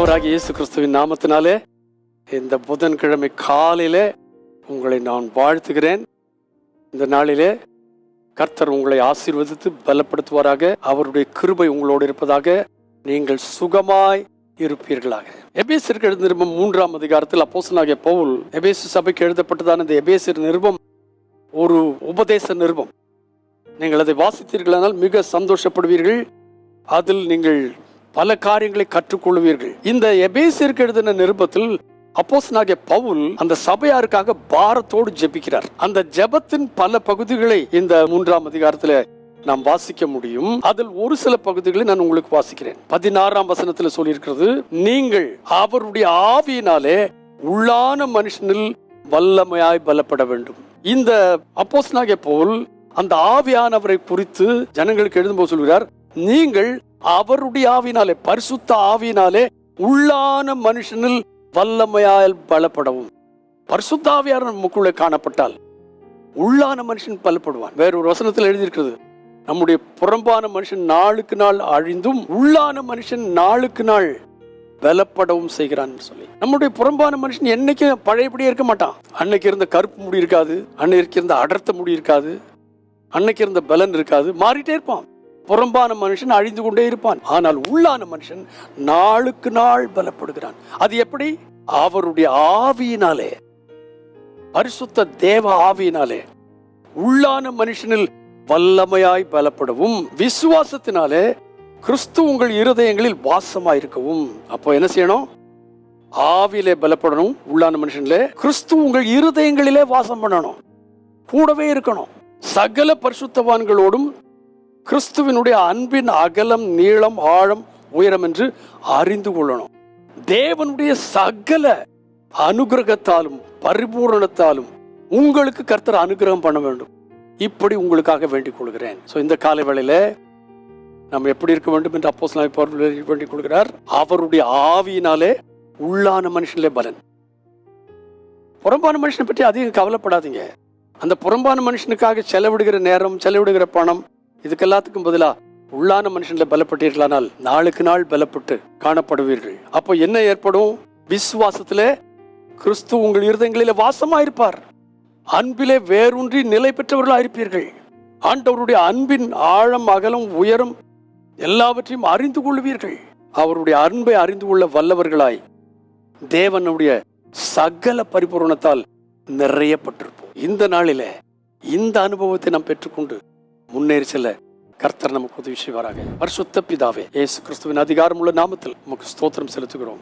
ஆண்டவராகிய இயேசு கிறிஸ்துவின் நாமத்தினாலே இந்த புதன்கிழமை காலையிலே உங்களை நான் வாழ்த்துகிறேன். இந்த நாளிலே கர்த்தர் உங்களை ஆசீர்வதித்து பலப்படுத்துவாராக. அவருடைய கிருபை உங்களோடு இருப்பதாக. நீங்கள் சுகமாய் இருப்பீர்களாக. எபேசியருக்கு எழுதின நிருபம் 3ஆம் அதிகாரத்தில் அப்போஸ்தலனாகிய பவுல் எபேசு சபைக்கு எழுதப்பட்டதான இந்த எபேசியர் நிருபம் ஒரு உபதேச நிருபம். நீங்கள் அதை வாசித்தீர்களானால் மிக சந்தோஷப்படுவீர்கள். அதில் நீங்கள் பல காரியங்களை கற்றுக்கொள்வீர்கள். இந்த எபேசியருக்கு எழுதின நிருபத்தில் அப்போஸ்தலனாகிய பவுல் அந்த சபையாருக்காக பாரத்தோடு ஜெபிக்கிறார். அந்த ஜெபத்தின் பல பகுதிகளை இந்த 3ஆம் அதிகாரத்தில் நாம் வாசிக்க முடியும். அதில் ஒரு சில பகுதிகளை நான் உங்களுக்கு வாசிக்கிறேன். 16ஆம் வசனத்தில் சொல்லியிருக்கிறது, நீங்கள் அவருடைய ஆவியினாலே உள்ளான மனுஷனில் வல்லமையாய் பலப்பட வேண்டும். இந்த அப்போஸ்தலனாகிய பவுல் அந்த ஆவியானவரை குறித்து ஜனங்களுக்கு எழுதும்போது சொல்கிறார், நீங்கள் அவருடைய ஆவியினாலே, பரிசுத்த ஆவியினாலே உள்ளான மனுஷனில் வல்லமையால் பலப்படவும். பரிசுத்த ஆவியார் நமக்குள்ளே காணப்பட்டால் உள்ளான மனுஷன் பலப்படுவான். வேறொரு வசனத்தில் எழுதியிருக்கிறது, நம்முடைய புறம்பான மனுஷன் நாளுக்கு நாள் அழிந்தும் உள்ளான மனுஷன் நாளுக்கு நாள் பலப்படவும் செய்கிறான் சொல்லி. நம்முடைய புறம்பான மனுஷன் என்னைக்கு பழையபடியே இருக்க மாட்டான். அன்னைக்கு இருந்த கருப்பு முடி இருக்காது, அன்னைக்கு இருந்த அடர்த்த முடி இருக்காது, அன்னைக்கு இருந்த பலன் இருக்காது, மாறிட்டே இருப்பான். புறம்பான மனுஷன் அழிந்து கொண்டே இருப்பான். ஆனால் உள்ளான மனுஷன் நாளுக்கு நாள் பலப்படுகிறான். அது எப்படி? அவருடைய ஆவியினாலே, பரிசுத்த தேவ ஆவியினாலே உள்ளான மனுஷனில் வல்லமையாய் பலப்படவும், விசுவாசத்தினாலே கிறிஸ்து உங்கள் இருதயங்களில் வாசமாயிருக்கவும். அப்போ என்ன செய்யணும்? ஆவியிலே பலப்படணும். உள்ளான மனுஷன்ல கிறிஸ்து உங்கள் இருதயங்களிலே வாசம் பண்ணணும், கூடவே இருக்கணும். சகல பரிசுத்தவான்களோடும் கிறிஸ்துவினுடைய அன்பின் அகலம், நீளம், ஆழம், உயரம் என்று அறிந்து கொள்ளணும். தேவனுடைய சகல அனுகிரகத்தாலும் பரிபூரணத்தாலும் உங்களுக்கு கர்த்தர் அனுகிரகம் பண்ண வேண்டும். இப்படி உங்களுக்காக வேண்டிக் கொள்கிறேன். இந்த காலை வேளையில நம்ம எப்படி இருக்க வேண்டும் என்று அப்போஸ்தலனாகிய பவுல் வேண்டிக் கொள்கிறார். அவருடைய ஆவியினாலே உள்ளான மனுஷனிலே பலன். புறம்பான மனுஷனை பற்றி அதிகம் கவலைப்படாதீங்க. அந்த புறம்பான மனுஷனுக்காக செலவிடுகிற நேரம், செலவிடுகிற பணம், இதுக்கெல்லாத்துக்கும் பதிலா உள்ளான மனுஷன்ல பலப்பட்டீர்களானால் நாளுக்கு நாள் பலப்பட்டு காணப்படுவீர்கள். அப்போ என்ன ஏற்படும்? விசுவாசத்திலே கிறிஸ்து உங்கள் இருதயங்களிலே வாசமாயிருப்பார். அன்பிலே வேரூன்றி நிலை பெற்றவர்களாயிருப்பீர்கள். ஆண்டவருடைய அன்பின் ஆழம், அகலம், உயரம் எல்லாவற்றையும் அறிந்து கொள்வீர்கள். அவருடைய அன்பை அறிந்து கொள்ள வல்லவர்களாய் தேவனுடைய சகல பரிபூரணத்தால் நிறையப்பட்டிருப்போம். இந்த நாளில இந்த அனுபவத்தை நாம் பெற்றுக்கொண்டு முன்னேறி செல்ல கர்த்தர் நமக்கு உதவி செய்வாராக. பரிசுத்த பிதாவே, இயேசு கிறிஸ்துவின் அதிகாரமுள்ள நாமத்தில் நமக்கு ஸ்தோத்திரம் செலுத்துகிறோம்.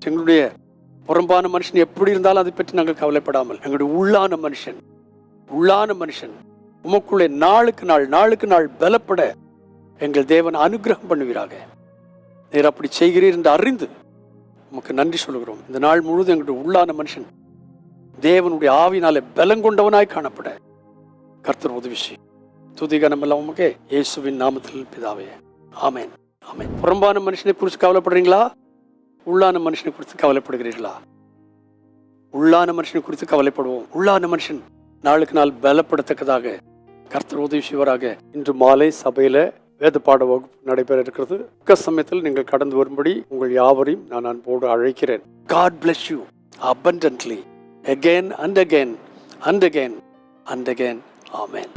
எங்களுடைய புறம்பான மனுஷன் எப்படி இருந்தாலும் அதை பற்றி நாங்கள் கவலைப்படாமல், எங்களுடைய உள்ளான மனுஷன் உமக்குள்ளே நாளுக்கு நாள் பலப்பட எங்கள் தேவன் அனுகிரகம் பண்ணுவீராக. நீர் அப்படி செய்கிறீர் என்று அறிந்து உமக்கு நன்றி சொல்கிறோம். இந்த நாள் முழுவதும் எங்களுடைய உள்ளான மனுஷன் தேவனுடைய ஆவினாலே பலங்கொண்டவனாய் காணப்பட கர்த்தர் உதவி செய்யும். துதிகனம் எல்லாம் உமக்கே, இயேசுவின் நாமத்தில் பிதாவே, ஆமென், ஆமென். புறம்பான மனுஷனை குறித்து கவலைப்படுறீங்களா? உள்ளான மனுஷனை குறித்து கவலைப்படுகிறீர்களா? உள்ளான மனுஷனை குறித்து கவலைப்படுவோம். உள்ளான மனுஷன் நாளுக்கு நாள் பலப்படத்தக்கதாக கர்த்தர் உதவி செய்வாராக. இன்று மாலை சபையில வேத பாட வகுப்பு நடைபெற இருக்கிறது. சமயத்தில் நீங்கள் கடந்து வரும்படி உங்கள் யாவரையும் நான் அன்போடு அழைக்கிறேன். God bless you abundantly again and again and again and again. Amen.